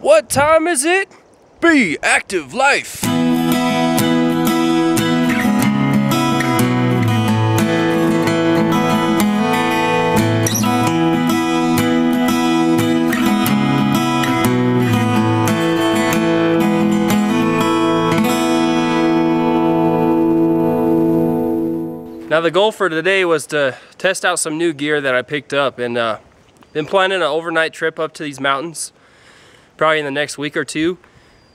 What time is it? Be active life. Now the goal for today was to test out some new gear that I picked up, and been planning an overnight trip up to these mountains probably in the next week or two.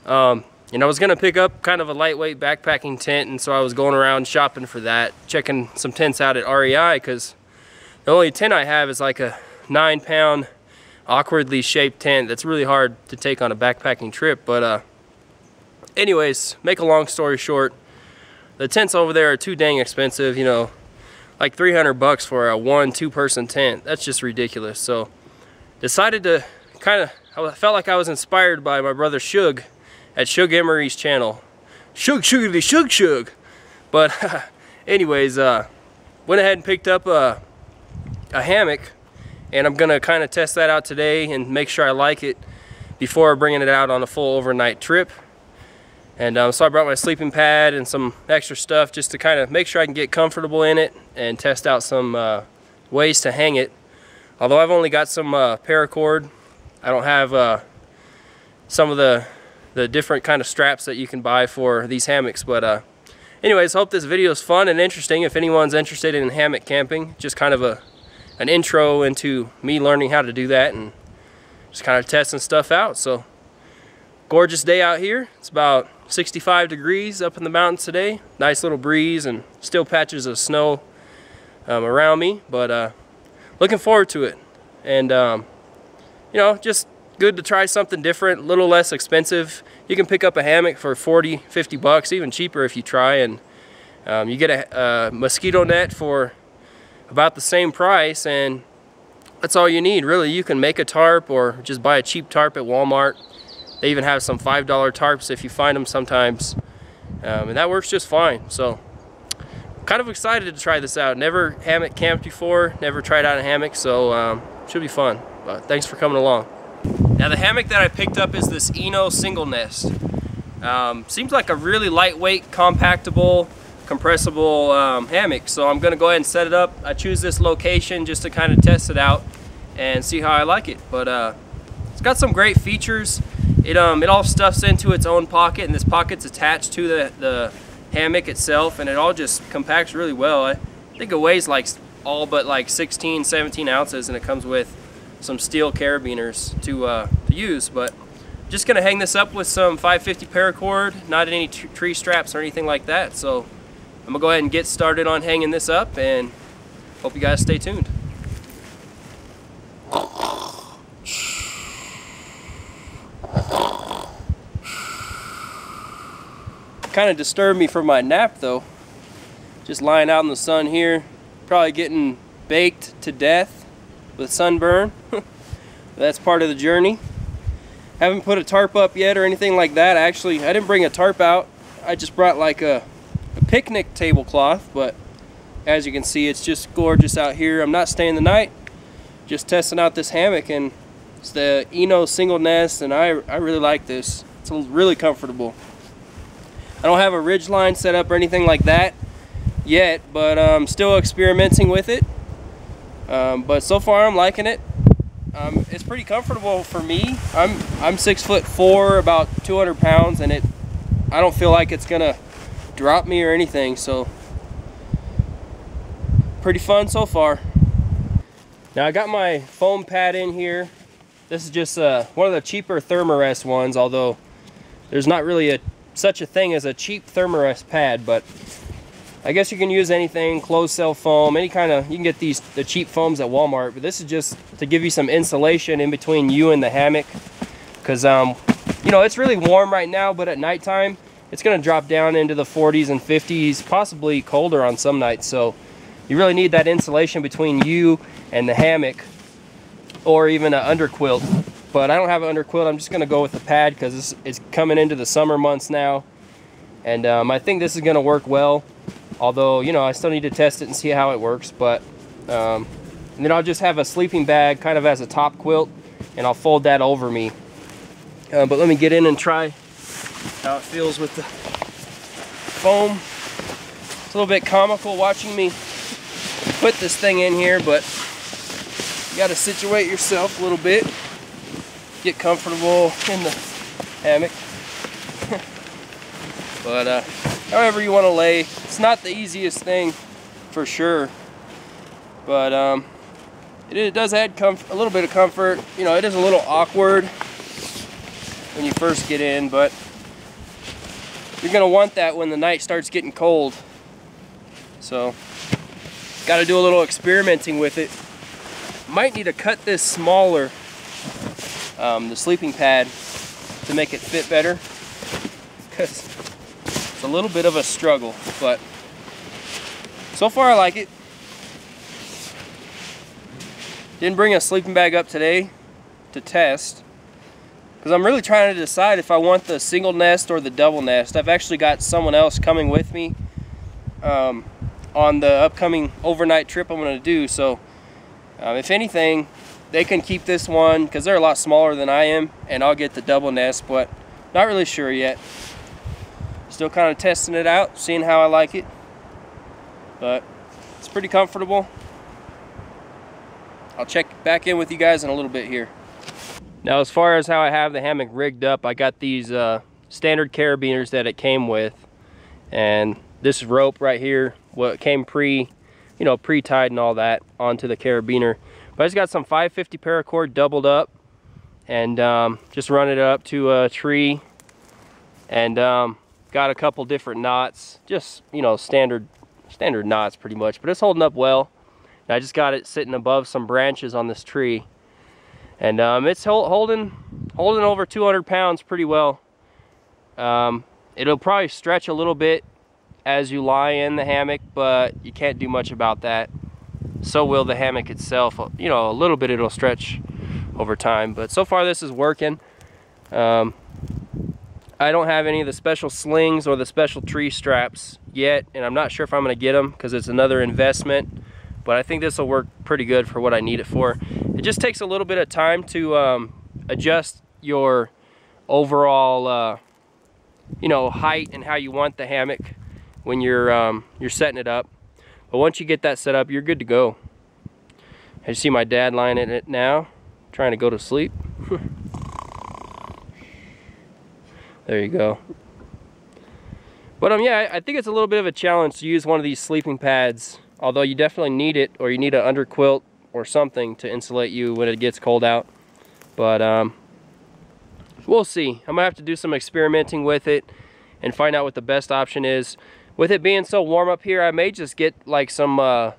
And I was gonna pick up kind of a lightweight backpacking tent, and so I was going around shopping for that, checking some tents out at REI, because the only tent I have is like a 9-pound awkwardly shaped tent that's really hard to take on a backpacking trip. But anyways, make a long story short, the tents over there are too dang expensive, you know, like 300 bucks for a 1-2 person tent. That's just ridiculous. So decided to I felt like I was inspired by my brother Shug at Shug Emery's channel. Shug Shugity Shug Shug. But anyways, went ahead and picked up a hammock, and I'm gonna kind of test that out today and make sure I like it before bringing it out on a full overnight trip. And so I brought my sleeping pad and some extra stuff just to kind of make sure I can get comfortable in it and test out some ways to hang it. Although I've only got some paracord, I don't have some of the different kind of straps that you can buy for these hammocks. But anyways, hope this video is fun and interesting. If anyone's interested in hammock camping, just kind of an intro into me learning how to do that and just kind of testing stuff out. So gorgeous day out here. It's about 65 degrees up in the mountains today. Nice little breeze and still patches of snow around me, but looking forward to it. And you know, just good to try something different, a little less expensive. You can pick up a hammock for 40, 50 bucks, even cheaper if you try, and you get a mosquito net for about the same price, and that's all you need really. You can make a tarp or just buy a cheap tarp at Walmart. They even have some $5 tarps if you find them sometimes, and that works just fine. So kind of excited to try this out. Never hammock camped before, never tried out a hammock, so should be fun. But thanks for coming along. Now the hammock that I picked up is this Eno single nest. Seems like a really lightweight, compactable, compressible hammock, so I'm gonna go ahead and set it up. I choose this location just to kind of test it out and see how I like it. But it's got some great features. It all stuffs into its own pocket, and this pocket's attached to the hammock itself, and it all just compacts really well. I think it weighs like all but like 16, 17 ounces, and it comes with some steel carabiners to use. But just gonna hang this up with some 550 paracord, not any tree straps or anything like that. So I'm gonna go ahead and get started on hanging this up, and hope you guys stay tuned. Kind of disturbed me from my nap though. Just lying out in the sun here, probably getting baked to death with sunburn. That's part of the journey. Haven't put a tarp up yet or anything like that. Actually, I didn't bring a tarp out. I just brought like a picnic tablecloth, but as you can see, it's just gorgeous out here. I'm not staying the night, just testing out this hammock, and it's the Eno single nest, and I really like this. It's really comfortable. I don't have a ridge line set up or anything like that yet, but I'm still experimenting with it. But so far I'm liking it. It's pretty comfortable for me. I'm 6'4", about 200 pounds, and I don't feel like it's gonna drop me or anything, so pretty fun so far. Now I got my foam pad in here. This is just one of the cheaper Thermarest ones, although there's not really such a thing as a cheap Thermarest pad, but I guess you can use anything, closed cell foam, any kind of, you can get the cheap foams at Walmart, but this is just to give you some insulation in between you and the hammock, because you know, it's really warm right now, but at nighttime it's going to drop down into the 40s and 50s, possibly colder on some nights, so you really need that insulation between you and the hammock, or even an underquilt. But I don't have an underquilt. I'm just going to go with the pad because it's coming into the summer months now, and I think this is going to work well, although, you know, I still need to test it and see how it works. But and then I'll just have a sleeping bag kind of as a top quilt, and I'll fold that over me. But let me get in and try how it feels with the foam. It's a little bit comical watching me put this thing in here, but you got to situate yourself a little bit, get comfortable in the hammock. But however you want to lay, it's not the easiest thing for sure, but it does add a little bit of comfort. You know, it is a little awkward when you first get in, but you're gonna want that when the night starts getting cold. So got to do a little experimenting with it. Might need to cut this smaller, the sleeping pad, to make it fit better, because it's a little bit of a struggle, but so far I like it. Didn't bring a sleeping bag up today to test, because I'm really trying to decide if I want the single nest or the double nest. I've actually got someone else coming with me on the upcoming overnight trip I'm going to do, so if anything, they can keep this one because they're a lot smaller than I am, and I'll get the double nest, but not really sure yet. Still kind of testing it out, seeing how I like it, but it's pretty comfortable. I'll check back in with you guys in a little bit here. Now, as far as how I have the hammock rigged up, I got these standard carabiners that it came with, and this rope right here, what came pre-tied and all that onto the carabiner. But I just got some 550 paracord doubled up, and just run it up to a tree, and got a couple different knots, just standard knots pretty much, but it's holding up well. And I just got it sitting above some branches on this tree, and it's holding over 200 pounds pretty well. It'll probably stretch a little bit as you lie in the hammock, but you can't do much about that. So will the hammock itself. A little bit it'll stretch over time, but so far this is working. I don't have any of the special slings or the special tree straps yet, and I'm not sure if I'm going to get them because it's another investment, but I think this will work pretty good for what I need it for. It just takes a little bit of time to adjust your overall height and how you want the hammock when you're setting it up. But once you get that set up, you're good to go. I see my dad lying in it now, trying to go to sleep. There you go. But yeah, I think it's a little bit of a challenge to use one of these sleeping pads, although you definitely need it, or you need an under quilt or something to insulate you when it gets cold out. But we'll see. I'm gonna have to do some experimenting with it and find out what the best option is. With it being so warm up here, I may just get like some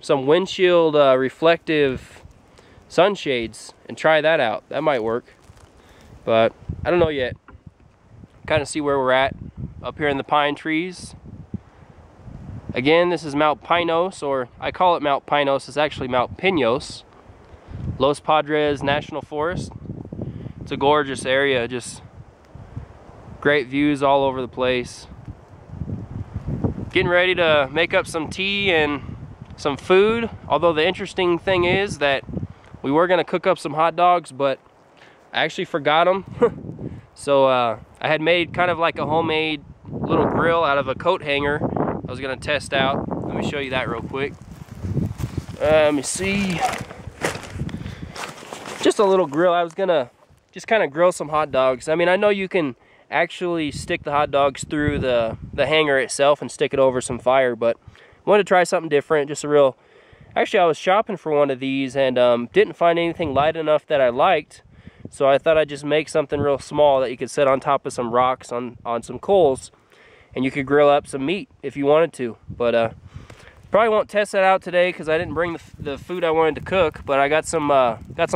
windshield reflective sunshades and try that out. That might work, but I don't know yet. Kind of see where we're at up here in the pine trees. Again, this is Mount Pinos, or I call it Mount Pinos. It's actually Mount Pinos, Los Padres National Forest. It's a gorgeous area, just great views all over the place. Getting ready to make up some tea and some food, although the interesting thing is that we were going to cook up some hot dogs, but I actually forgot them. So I had made kind of like a homemade little grill out of a coat hanger I was going to test out. Let me show you that real quick. Let me see. Just a little grill. I was going to just kind of grill some hot dogs. I mean, I know you can actually stick the hot dogs through the hanger itself and stick it over some fire, but I wanted to try something different. Just a real, actually I was shopping for one of these and didn't find anything light enough that I liked, so I thought I'd just make something real small that you could set on top of some rocks on some coals, and you could grill up some meat if you wanted to. But probably won't test that out today because I didn't bring the food I wanted to cook, but I got some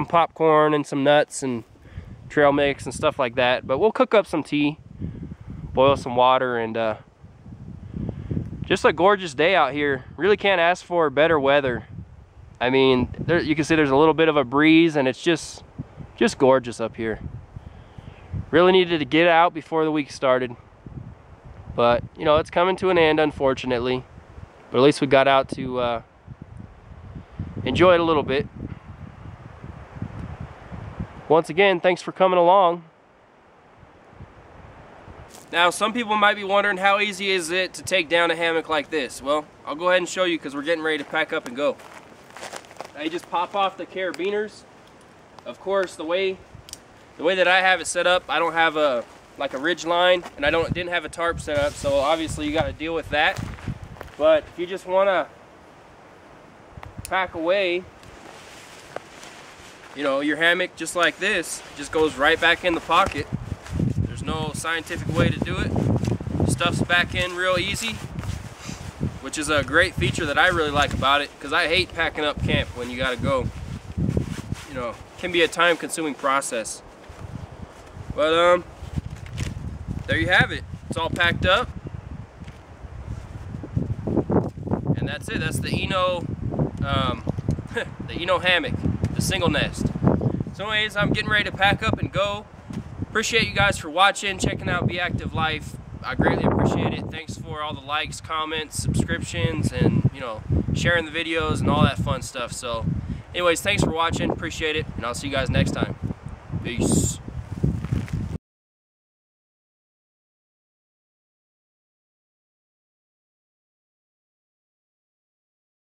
popcorn and some nuts and trail mix and stuff like that. But we'll cook up some tea, boil some water, and just a gorgeous day out here. Really can't ask for better weather. I mean, you can see there's a little bit of a breeze, and it's just gorgeous up here. Really needed to get out before the week started, but it's coming to an end, unfortunately. But at least we got out to enjoy it a little bit. Once again, thanks for coming along. Now, some people might be wondering, how easy is it to take down a hammock like this? Well, I'll go ahead and show you because we're getting ready to pack up and go. Now, you just pop off the carabiners. Of course, the way that I have it set up, I don't have a ridge line, and I didn't have a tarp set up, so obviously you got to deal with that. But if you just want to pack away, you know, your hammock just like this, just goes right back in the pocket. There's no scientific way to do it. Stuff's back in real easy, which is a great feature that I really like about it, because I hate packing up camp when you got to go. You know, it can be a time-consuming process. But there you have it. It's all packed up. And that's it. That's the Eno the Eno hammock, the single nest. So anyways, I'm getting ready to pack up and go. Appreciate you guys for watching, checking out Be Active Life. I greatly appreciate it. Thanks for all the likes, comments, subscriptions, and, you know, sharing the videos and all that fun stuff. So anyways, thanks for watching. Appreciate it. And I'll see you guys next time. Peace.